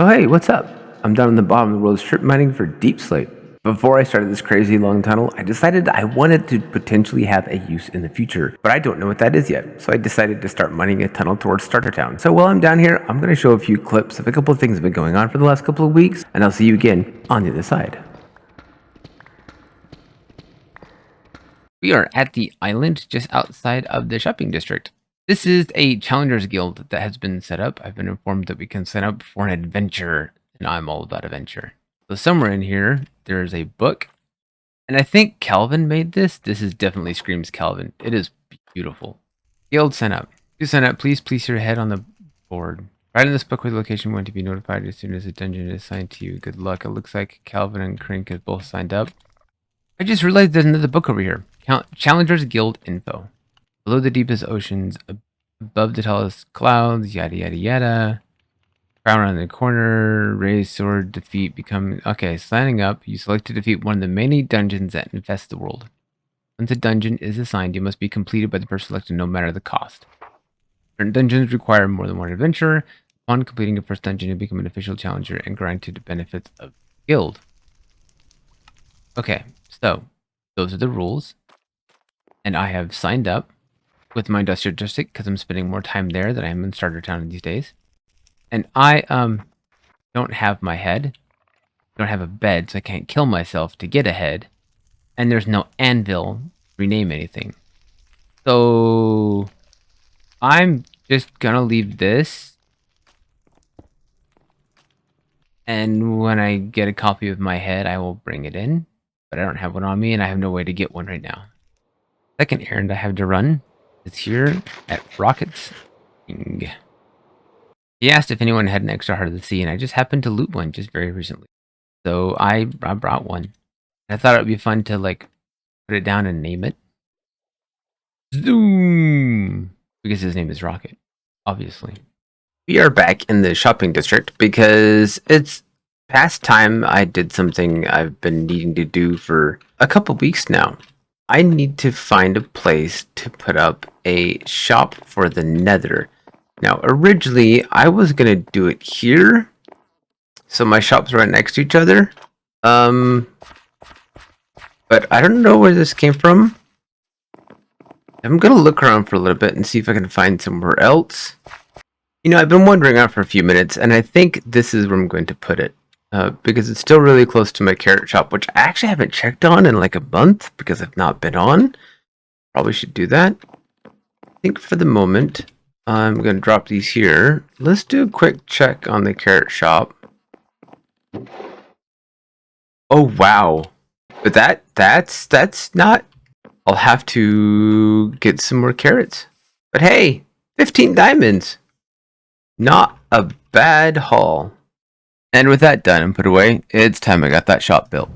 Oh hey, what's up? I'm down in the bottom of the world strip mining for deep slate. Before I started this crazy long tunnel, I decided I wanted to potentially have a use in the future, but I don't know what that is yet, so I decided to start mining a tunnel towards Starter Town. So while I'm down here, I'm going to show a few clips of a couple of things that have been going on for the last couple of weeks, and I'll see you again on the other side. We are at the island just outside of the shopping district. This is a Challengers Guild that has been set up. I've been informed that we can sign up for an adventure, and I'm all about adventure. So somewhere in here, there's a book, and I think Calvin made this. This is definitely screams Calvin. It is beautiful. Guild sign up. To sign up, please place your head on the board. Write in this book with the location you want to be notified as soon as a dungeon is assigned to you. Good luck. It looks like Calvin and Crink have both signed up. I just realized there's another book over here. Challengers Guild info. Below the deepest oceans, above the tallest clouds, yada yada yada. Crown around the corner, raise sword, defeat, become... Okay, signing up, you select to defeat one of the many dungeons that infest the world. Once a dungeon is assigned, it must be completed by the person selected no matter the cost. Certain dungeons require more than one adventure. Upon completing the first dungeon, you become an official challenger and grind to the benefits of the guild. Okay, so those are the rules. And I have signed up with my industrial district because I'm spending more time there than I am in Starter Town these days. And I don't have my head. Don't have a bed, so I can't kill myself to get a head. And there's no anvil to rename anything. So I'm just gonna leave this. And when I get a copy of my head, I will bring it in. But I don't have one on me, and I have no way to get one right now. Second errand I have to run is here at Rockets. He asked if anyone had an extra Heart of the Sea, and I just happened to loot one just very recently. So I brought one. I thought it would be fun to like put it down and name it. Zoom! Because his name is Rocket, obviously. We are back in the shopping district because it's past time I did something I've been needing to do for a couple weeks now. I need to find a place to put up a shop for the Nether. Now, originally, I was going to do it here. So my shops are right next to each other. But I don't know where this came from. I'm going to look around for a little bit and see if I can find somewhere else. You know, I've been wandering around for a few minutes, and I think this is where I'm going to put it. Because it's still really close to my carrot shop, which I actually haven't checked on in like a month because I've not been on. Probably should do that. I think for the moment, I'm going to drop these here. Let's do a quick check on the carrot shop. Oh, wow. But that's not... I'll have to get some more carrots. But hey, 15 diamonds. Not a bad haul. And with that done and put away, it's time I got that shop built.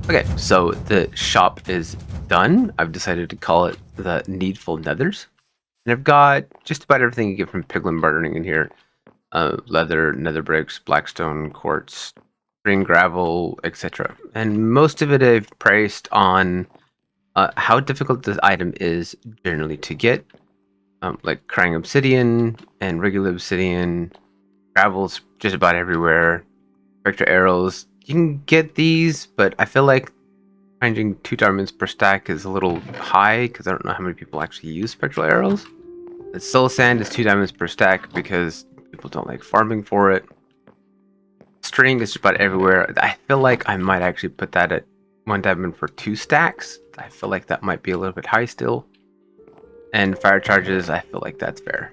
Okay, so the shop is done. I've decided to call it the Needful Nethers. And I've got just about everything you get from Piglin bartering in here. Leather, nether bricks, blackstone, quartz, green gravel, etc. And most of it I've priced on how difficult this item is generally to get. Like crying obsidian and regular obsidian. Gravel's just about everywhere. Spectra arrows. You can get these, but I feel like finding 2 diamonds per stack is a little high because I don't know how many people actually use spectral arrows. The soul sand is 2 diamonds per stack because people don't like farming for it. String is just about everywhere. I feel like I might actually put that at 1 diamond for 2 stacks. I feel like that might be a little bit high still. And fire charges, I feel like that's fair.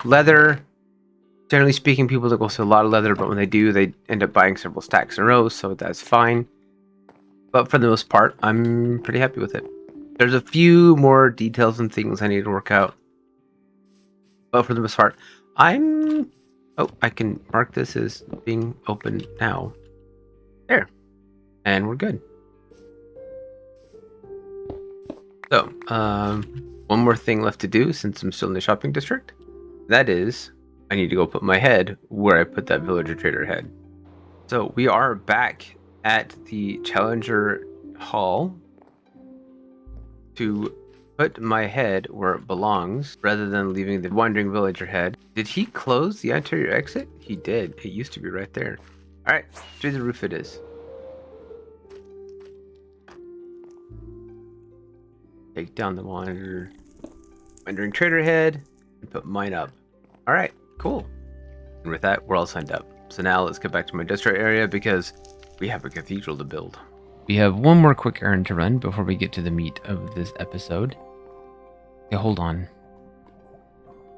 Leather. Generally speaking, people don't go through a lot of leather, but when they do, they end up buying several stacks in a row, so that's fine. But for the most part, I'm pretty happy with it. There's a few more details and things I need to work out. But for the most part, I'm... Oh, I can mark this as being open now. There. And we're good. So, one more thing left to do since I'm still in the shopping district. That is, I need to go put my head where I put that villager trader head. So we are back at the Challenger Hall to put my head where it belongs rather than leaving the wandering villager head. Did he close the interior exit? He did. It used to be right there. All right, through the roof it is. Take down the wandering trader head and put mine up. All right, cool. And with that, we're all signed up. So now let's get back to my industrial area because we have a cathedral to build. We have one more quick errand to run before we get to the meat of this episode. Okay, hold on.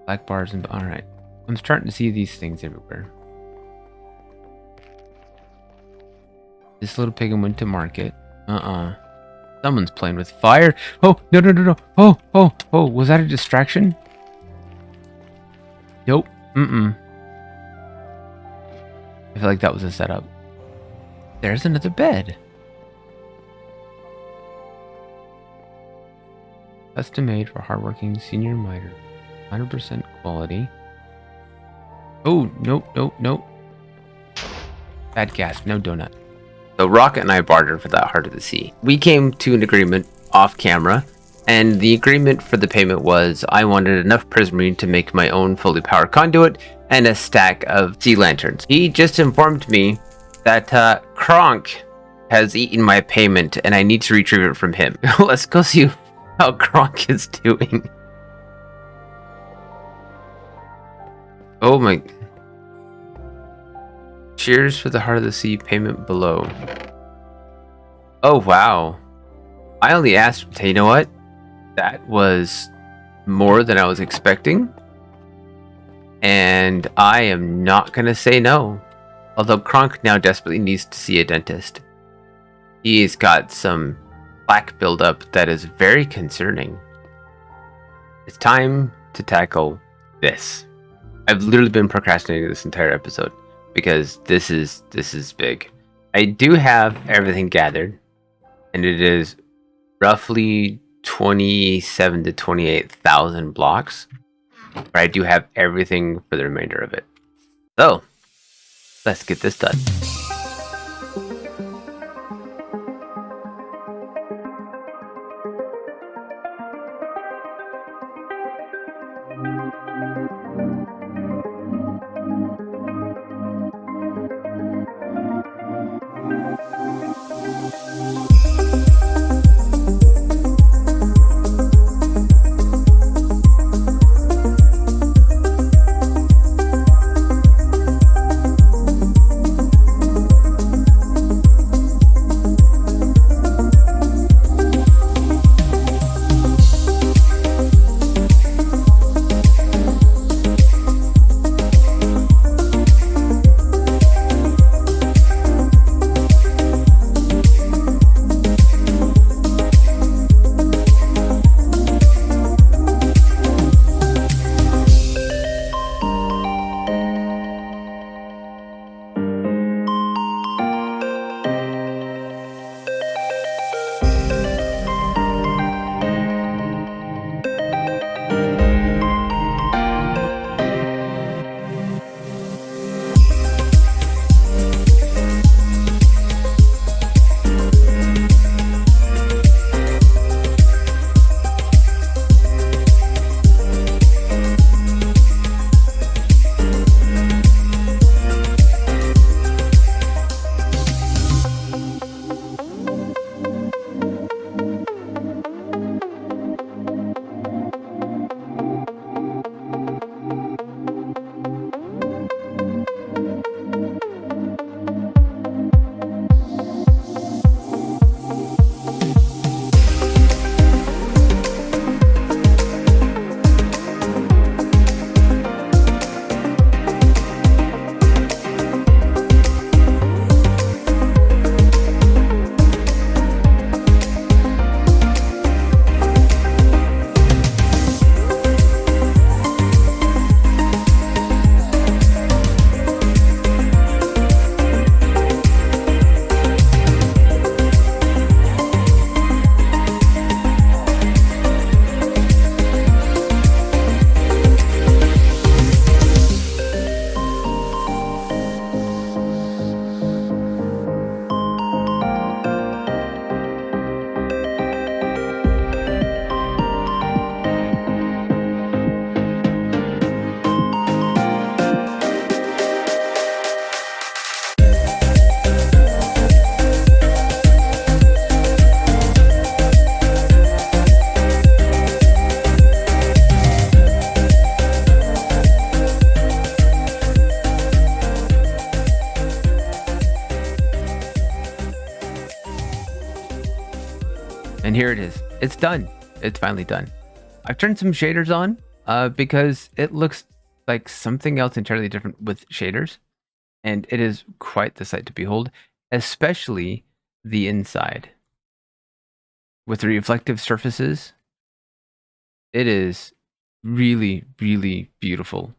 Black bars and... Alright. I'm starting to see these things everywhere. This little pig went to market. Someone's playing with fire. Oh, no. Oh. Was that a distraction? Nope. I feel like that was a setup. There's another bed. Custom made for hardworking senior miter. 100% quality. Oh, nope. Bad gas, no donut. So Rocket and I bartered for that Heart of the Sea. We came to an agreement off camera, and the agreement for the payment was I wanted enough prismarine to make my own fully powered conduit and a stack of sea lanterns. He just informed me that Kronk has eaten my payment and I need to retrieve it from him. Let's go see how Kronk is doing. Oh my... Cheers for the Heart of the Sea payment below. Oh wow. I only asked... Hey, you know what? That was more than I was expecting. And I am not going to say no. Although Kronk now desperately needs to see a dentist. He's got some plaque buildup that is very concerning. It's time to tackle this. I've literally been procrastinating this entire episode because this is big. I do have everything gathered, and it is roughly 27 to 28,000 blocks. But I do have everything for the remainder of it. So, let's get this done. And here it is. It's done. It's finally done. I've turned some shaders on because it looks like something else entirely different with shaders. And it is quite the sight to behold, especially the inside. With the reflective surfaces, it is really, really beautiful.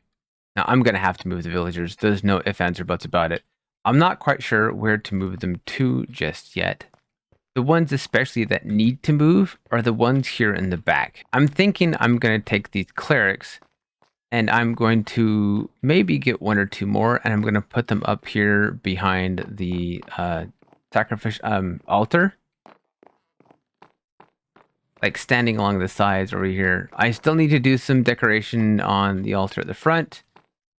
Now, I'm going to have to move the villagers. There's no ifs, ands, or buts about it. I'm not quite sure where to move them to just yet. The ones especially that need to move are the ones here in the back. I'm thinking I'm going to take these clerics and I'm going to maybe get one or two more, and I'm going to put them up here behind the sacrifice altar. Like standing along the sides over here. I still need to do some decoration on the altar at the front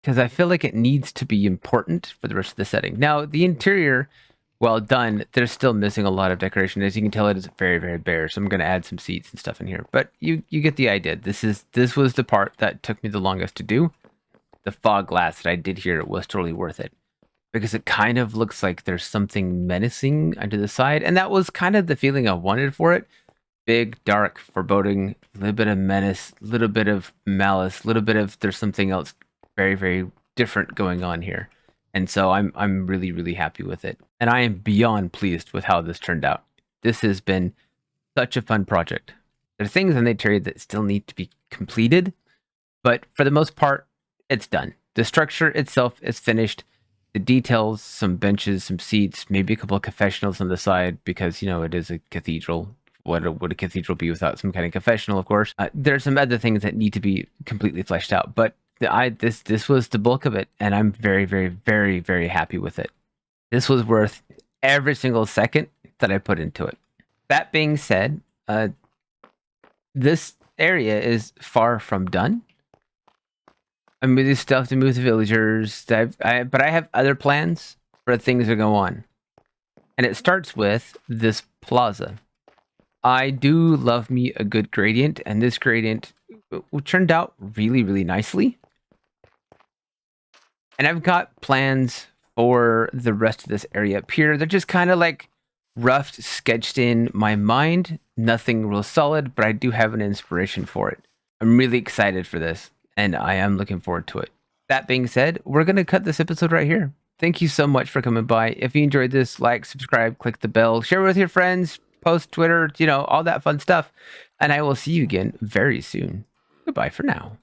because I feel like it needs to be important for the rest of the setting. Now, the interior, well done, they're still missing a lot of decoration. As you can tell, it is very, very bare. So I'm going to add some seats and stuff in here. But you get the idea. This was the part that took me the longest to do. The fog glass that I did here was totally worth it. Because it kind of looks like there's something menacing onto the side. And that was kind of the feeling I wanted for it. Big, dark, foreboding, a little bit of menace, a little bit of malice, a little bit of there's something else very, very different going on here. And so I'm really, really happy with it. And I am beyond pleased with how this turned out. This has been such a fun project. There are things in the interior that still need to be completed, but for the most part, it's done. The structure itself is finished. The details, some benches, some seats, maybe a couple of confessionals on the side because, you know, it is a cathedral. What would a cathedral be without some kind of confessional, of course? There's some other things that need to be completely fleshed out, but this was the bulk of it, and I'm very, very, very, very happy with it. This was worth every single second that I put into it. That being said, this area is far from done. I moved stuff to move the villagers, but I have other plans for things to go on. And it starts with this plaza. I do love me a good gradient, and this gradient turned out really, really nicely. And I've got plans for the rest of this area up here. They're just kind of like rough, sketched in my mind. Nothing real solid, but I do have an inspiration for it. I'm really excited for this, and I am looking forward to it. That being said, we're going to cut this episode right here. Thank you so much for coming by. If you enjoyed this, like, subscribe, click the bell, share it with your friends, post Twitter, you know, all that fun stuff. And I will see you again very soon. Goodbye for now.